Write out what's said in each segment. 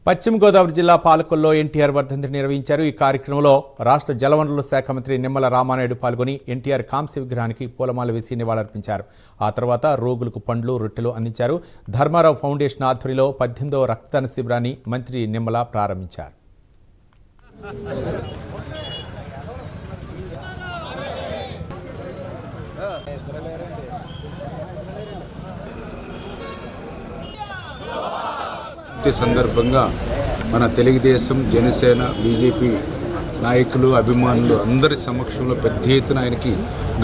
పశ్చిమ గోదావరి జిల్లా పాలకొల్లో ఎన్టీఆర్ వర్ధంతి నిర్వహించారు. ఈ కార్యక్రమంలో రాష్ట్ర జలవనరుల శాఖ మంత్రి నిమ్మల రామానాయుడు పాల్గొని ఎన్టీఆర్ కాంస్య విగ్రహానికి పూలమాల వేసి నివాళులర్పించారు. ఆ తర్వాత రోగులకు పండ్లు, రొట్టెలు అందించారు. ధర్మారావు ఫౌండేషన్ ఆధ్వర్యంలో 18వ రక్తదాన శిబిరాన్ని మంత్రి నిమ్మల ప్రారంభించారు. సందర్భంగా మన తెలుగుదేశం, జనసేన, బీజేపీ నాయకులు, అభిమానులు అందరి సమక్షంలో పెద్ద ఎత్తున ఆయనకి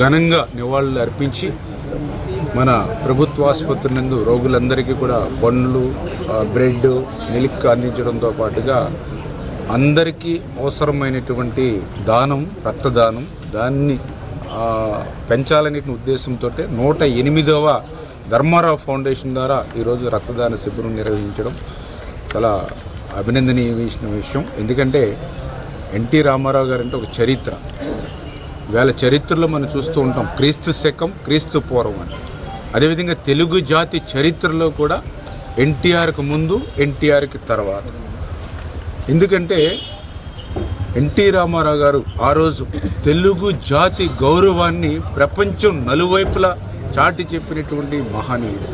ఘనంగా నివాళులు అర్పించి మన ప్రభుత్వ ఆసుపత్రి నందు రోగులందరికీ కూడా పండ్లు, బ్రెడ్, మిల్క్ అందించడంతో పాటుగా అందరికీ అవసరమైనటువంటి దానం, రక్తదానం, దాన్ని పెంచాలనే ఉద్దేశంతో 108వ ధర్మారావు ఫౌండేషన్ ద్వారా ఈరోజు రక్తదాన శిబిరం నిర్వహించడం చాలా అభినందనీయమైన విషయం. ఎందుకంటే ఎన్టీ రామారావు గారు అంటే ఒక చరిత్ర. ఇవాళ చరిత్రలో మనం చూస్తూ ఉంటాం క్రీస్తు శకం, క్రీస్తు పూర్వం అని. అదేవిధంగా తెలుగు జాతి చరిత్రలో కూడా ఎన్టీఆర్కి ముందు, ఎన్టీఆర్కి తర్వాత. ఎందుకంటే ఎన్టీ రామారావు గారు ఆ రోజు తెలుగు జాతి గౌరవాన్ని ప్రపంచం నలువైపులా చాటి చెప్పినటువంటి మహనీయుడు.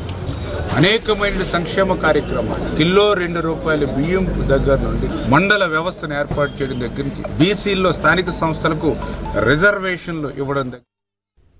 అనేకమైన సంక్షేమ కార్యక్రమాలు, కిలో 2 రూపాయల బియ్యం దగ్గర నుండి మండల వ్యవస్థను ఏర్పాటు చేయడం దగ్గర నుంచి బీసీల్లో స్థానిక సంస్థలకు రిజర్వేషన్లు ఇవ్వడం దగ్గర